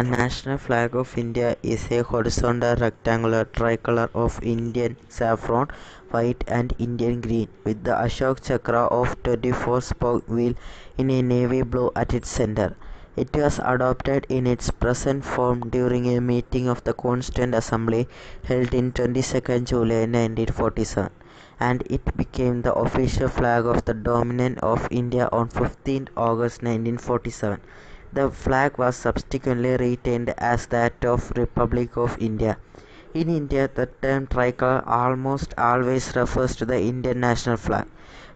The national flag of India is a horizontal rectangular tricolor of Indian saffron, white and Indian green with the Ashok Chakra of 24-spoke wheel in a navy blue at its center. It was adopted in its present form during a meeting of the Constituent Assembly held in 22nd July 1947, and it became the official flag of the Dominion of India on 15th August 1947. The flag was subsequently retained as that of Republic of India. In India, the term tricolor almost always refers to the Indian national flag.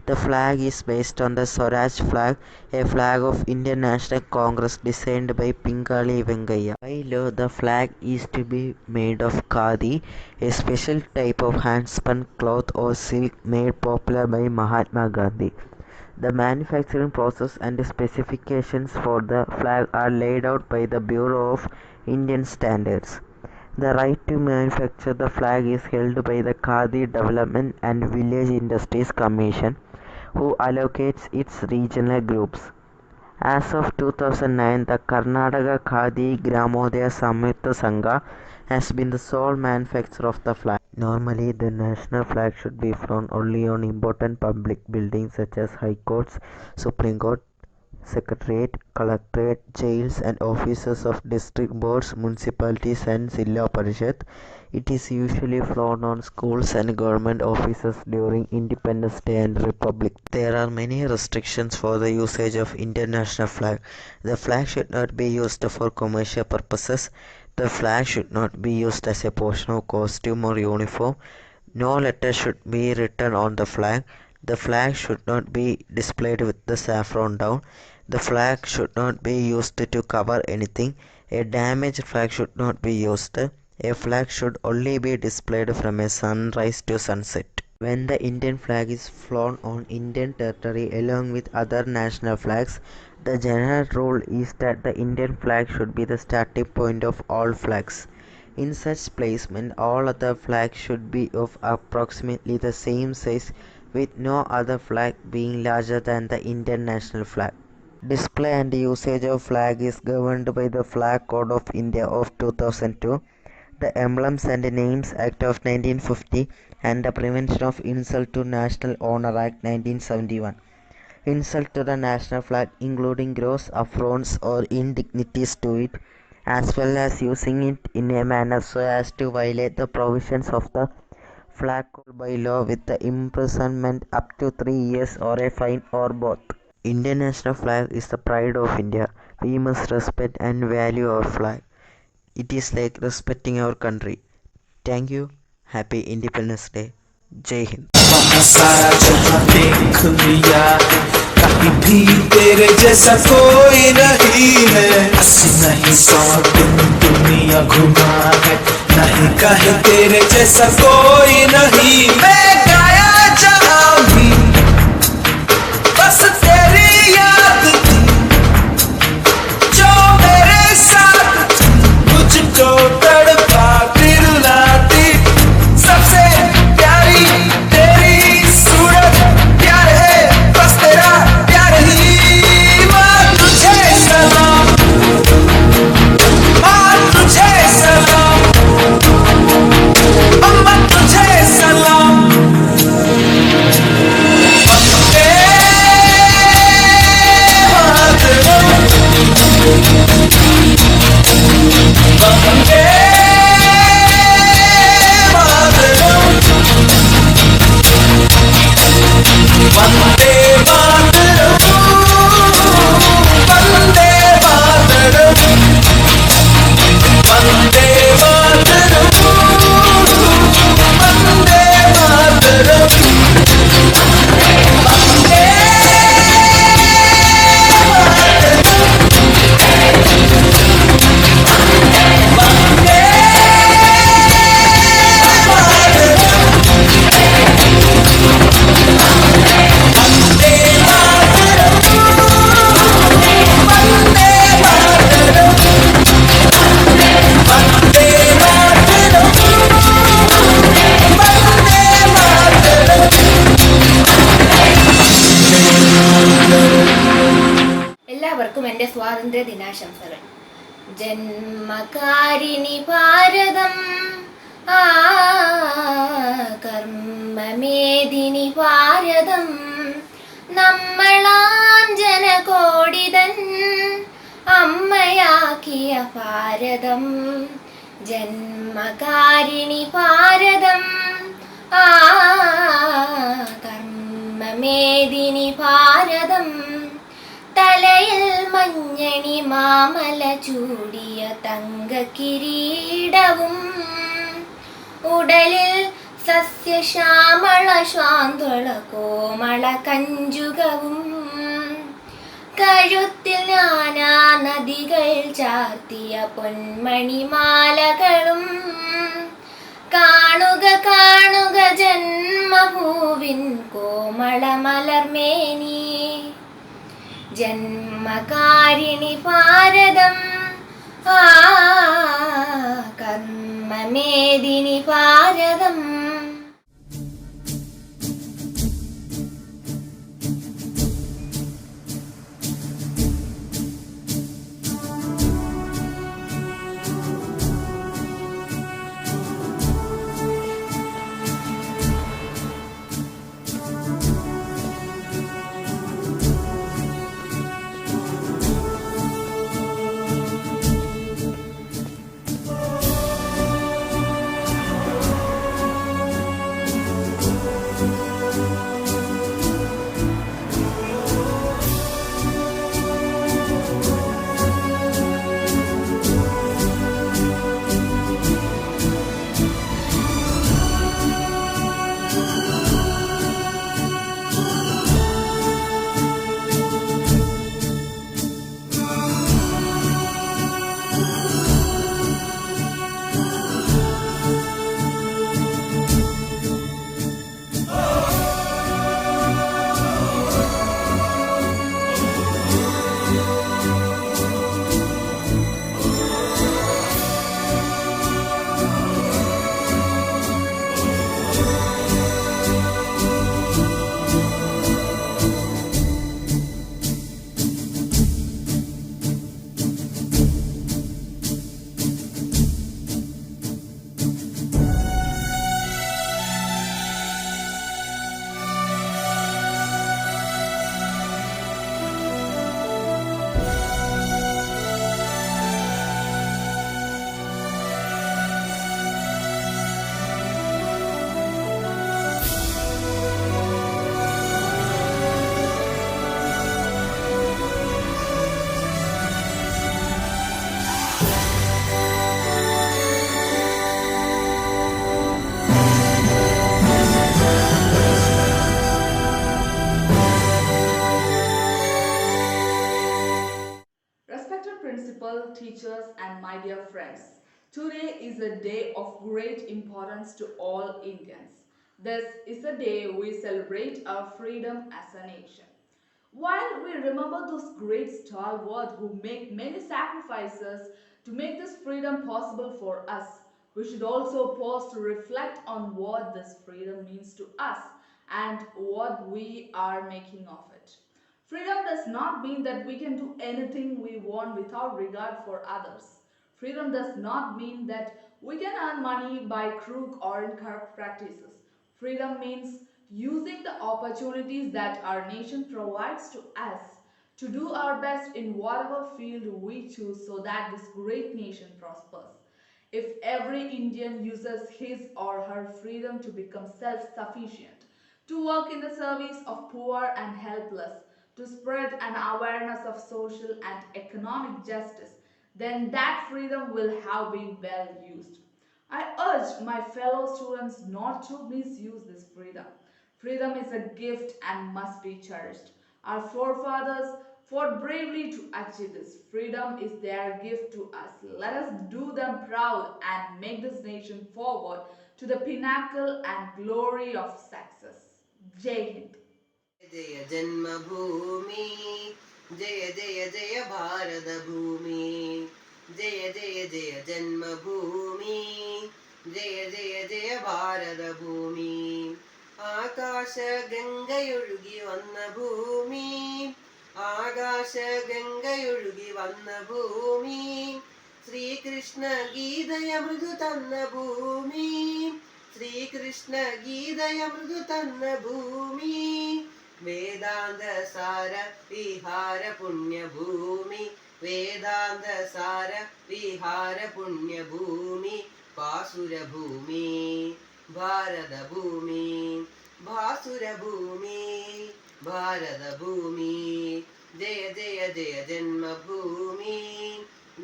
The flag is based on the Swaraj flag, a flag of Indian National Congress designed by Pingali Venkaiah. By law, the flag is to be made of khadi, a special type of handspun cloth or silk made popular by Mahatma Gandhi. The manufacturing process and specifications for the flag are laid out by the Bureau of Indian Standards. The right to manufacture the flag is held by the Khadi Development and Village Industries Commission, who allocates its regional groups. As of 2009, the Karnataka Khadi Gramodaya Samyukta Sangha has been the sole manufacturer of the flag. Normally, the national flag should be flown only on important public buildings such as high courts, Supreme Court, Secretariat, Collectorate, jails and offices of district boards, municipalities and Zilla Parishad. It is usually flown on schools and government offices during Independence Day and Republic. There are many restrictions for the usage of Indian national flag. The flag should not be used for commercial purposes. The flag should not be used as a portion of costume or uniform. No letter should be written on the flag. The flag should not be displayed with the saffron down. The flag should not be used to cover anything. A damaged flag should not be used. A flag should only be displayed from a sunrise to sunset. When the Indian flag is flown on Indian territory along with other national flags, the general rule is that the Indian flag should be the starting point of all flags. In such placement, all other flags should be of approximately the same size, with no other flag being larger than the Indian national flag. Display and usage of flag is governed by the Flag Code of India of 2002, the Emblems and Names Act of 1950, and the Prevention of Insult to National Honor Act 1971. Insult to the national flag, including gross affronts or indignities to it, as well as using it in a manner so as to violate the provisions of the flag code by law with the imprisonment up to 3 years or a fine or both. Indian national flag is the pride of India. We must respect and value our flag. It is like respecting our country. Thank you. Happy Independence Day. Jai Hind. सारा जहां देख लिया है, कहीं भी तेरे जैसा कोई नहीं है। 80 नहीं 100 दिन दुनिया घुमा है, नहीं कहीं तेरे जैसा कोई नहीं। मैं गाया जहां भी बस तेरी याद थी, जो मेरे साथ थी, मुझको तड़पा फिर लाती। सबसे प्यारी तेरी सूरत, प्यार है बस तेरा प्यार ही। माँ तुझे सलाम, माँ तुझे सलाम, अम्मा तुझे सलाम। ജന്മകാരിണി ഭാരതം കർമ്മമേദിനി ഭാരതം നമ്മളാം ജനകോടിതൻ അമ്മയാക്കിയ ഭാരതം ജന്മകാരിണി ഭാരതം കർമ്മമേദിനി ഭാരതം തലയിൽ മഞ്ഞണി മാമല ചൂടിയ തങ്കക്കിരീടവും ഉടലിൽ സസ്യശ്യാമള ശാന്തള കോമള കഞ്ചുകവും കഴുത്തിൽ നാനാ നദികൾ ചാർത്തിയ പൊന്മണിമാലകളും കാണുക കാണുക ജന്മഭൂവിൻ കോമള മലർമേനി ജന്മകാരിണി ഭാരതം കർമ്മമേദിനി ഭാരതം. Teachers, and my dear friends, today is a day of great importance to all Indians. This is a day we celebrate our freedom as a nation. While we remember those great stalwarts who make many sacrifices to make this freedom possible for us, we should also pause to reflect on what this freedom means to us and what we are making of it. Freedom does not mean that we can do anything we want without regard for others. Freedom does not mean that we can earn money by crook or in corrupt practices. Freedom means using the opportunities that our nation provides to us to do our best in whatever field we choose so that this great nation prospers. If every Indian uses his or her freedom to become self-sufficient, to work in the service of poor and helpless, to spread an awareness of social and economic justice, then that freedom will have been well used. I urge my fellow students not to misuse this freedom. Freedom is a gift and must be cherished. Our forefathers fought bravely to achieve this. Freedom is their gift to us. Let us do them proud and make this nation forward to the pinnacle and glory of success. Jai Hind. जय जन्मभूमि जय जय जय भारत भूमि जय जय जय जन्मभूमि जय जय जय भारत भूमि आकाश गंगയൊഴുകി വന്ന ഭൂമി ആകാശ ഗംഗയൊഴുകി വന്ന ഭൂമി ശ്രീകൃഷ്ണ ഗീതയമൃദു തന്ന ഭൂമി, ശ്രീകൃഷ്ണ ഗീതയമൃദു തന്ന ഭൂമി, വേദാന്ത സാര വിഹാര പുണ്യഭൂമി, വേദാന്ത സാര വിഹാര പുണ്യഭൂമി, പാസുരഭൂമി ഭാരതഭൂമി, ഭാസുരഭൂമി ഭാരതഭൂമി. ജയ ജയ ജയ ജന്മഭൂമി,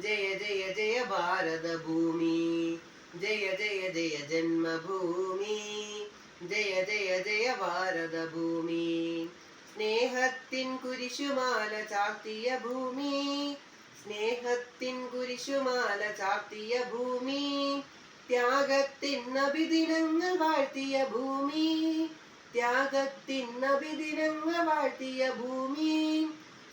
ജയ ജയ ജയ ഭാരതഭൂമി, ജയ ജയ ജയ ജന്മഭൂമി, ജയ ജയ ജയ ഭാരതഭൂമി. സ്നേഹത്തിൻ കുരിശുമാല ചാർത്തിയ ഭൂമി, സ്നേഹത്തിൻ കുരിശുമാല ചാർത്തിയ ഭൂമി, ത്യാഗത്തിൻ അഭിദിനങ്ങൾ വാഴ്ത്തിയ ഭൂമി, ത്യാഗത്തിൻ അഭിദിനങ്ങൾ വാഴ്ത്തിയ ഭൂമി,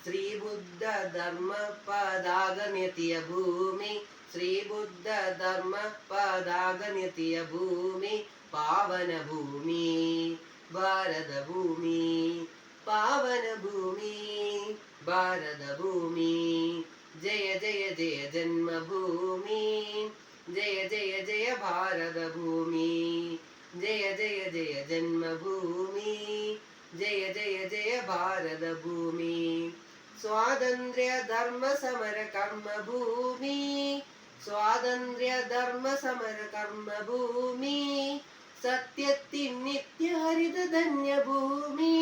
ശ്രീബുദ്ധ ധർമ്മ പതാകമെത്തിയ ഭൂമി, ശ്രീബുദ്ധ ധർമ്മ പതാകമെത്തിയ ഭൂമി, പാവനഭൂമി ഭാരതഭൂമി, പാവനഭൂമി ഭാരതഭൂമി. ജയ ജയ ജയ ജന്മഭൂമി, ജയ ജയ ജയ ഭാരതഭൂമി, ജയ ജയ ജയ ജന്മഭൂമി, ജയ ജയ ജയ ഭാരതഭൂമി. സ്വാതന്ത്ര്യ ധർമ്മ സമര കർമ്മഭൂമി, സ്വാതന്ത്ര്യ ധർമ്മ സമര കർമ്മഭൂമി, സത്യത്തിൻ നിത്യഹരിത ധന്യഭൂമി,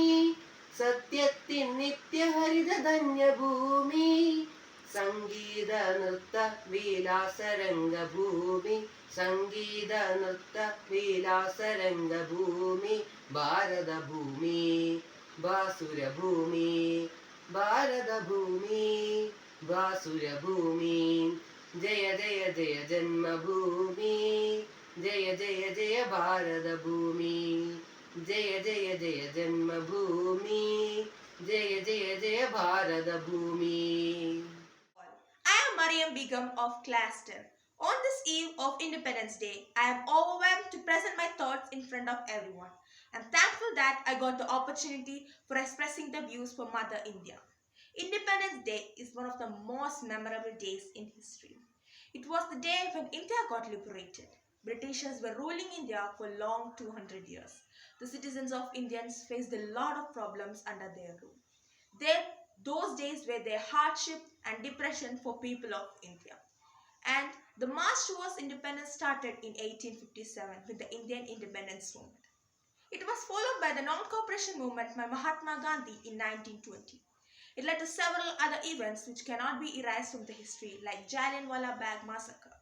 സത്യത്തിൻ നിത്യഹരിത ധന്യഭൂമി, സംഗീത നൃത്ത വിലാസരംഗഭൂമി, സംഗീത നൃത്ത വിലാസരംഗഭൂമി, Bharathabhoomi ഭാസുരഭൂമി, Bharathabhoomi ഭാസുരഭൂമി. Jaya Jaya Jaya Janmabhumi, Jaya Jaya Jaya Bharathabhoomi, Jaya Jaya Jaya Janmabhumi, Jaya Jaya Jaya Bharathabhoomi. I am Mariam Begum of Class 10. On this eve of Independence Day, I am overwhelmed to present my thoughts in front of everyone. I am thankful that I got the opportunity for expressing the views for Mother India. Independence Day is one of the most memorable days in history. It was the day when India got liberated. Britishers were ruling India for long 200 years. The citizens of Indians faced a lot of problems under their rule. Those days were their hardship and depression for people of India. And the march towards independence started in 1857 with the Indian independence movement. It was followed by the non-cooperation movement by Mahatma Gandhi in 1920. It led to several other events which cannot be erased from the history, like Jallianwala Bagh massacre.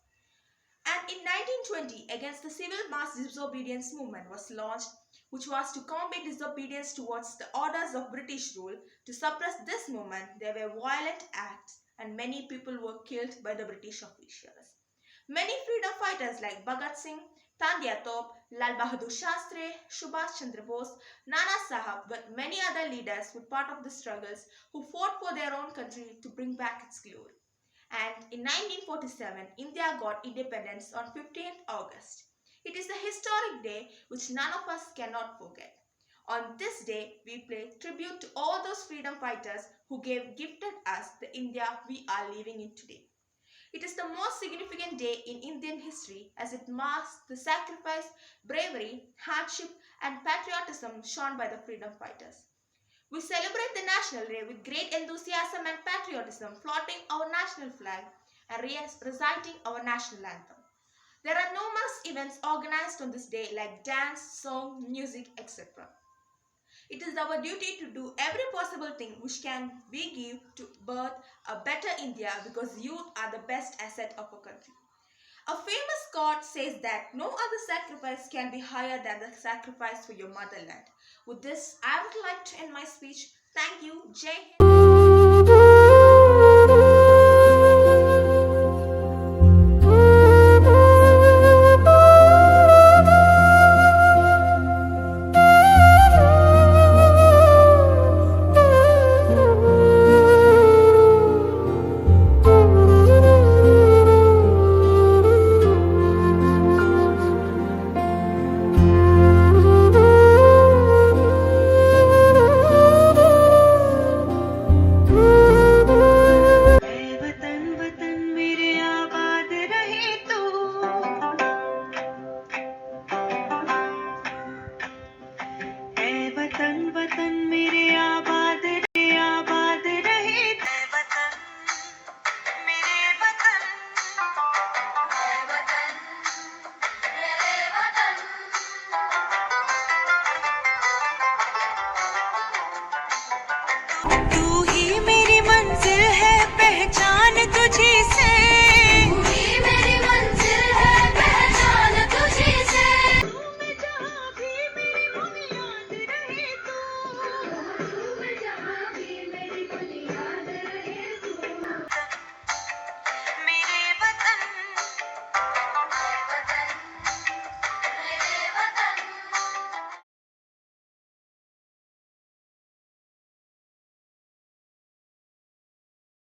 And in 1920, against the civil mass disobedience movement was launched, which was to combat disobedience towards the orders of British rule. To suppress this movement, there were violent acts and many people were killed by the British officials. Many freedom fighters like Bhagat Singh, Tandya Top, Lal Bahadur Shastri, Subhash Chandra Bose, Nana Sahab, but many other leaders were part of the struggles who fought for their own country to bring back its glory. And in 1947, India got independence on 15th August. It is a historic day which none of us cannot forget. On this day, we pay tribute to all those freedom fighters who gifted us the India we are living in today. It is the most significant day in Indian history as it marks the sacrifice, bravery, hardship, and patriotism shown by the freedom fighters. We celebrate the National Day with great enthusiasm and patriotism, flaunting our national flag and reciting our national anthem. There are numerous events organized on this day like dance, song, music, etc. It is our duty to do every possible thing which can we give to birth a better India, because youth are the best asset of a country. A famous quote says that no other sacrifice can be higher than the sacrifice for your motherland. With this, I would like to end my speech. Thank you. Jai Hind.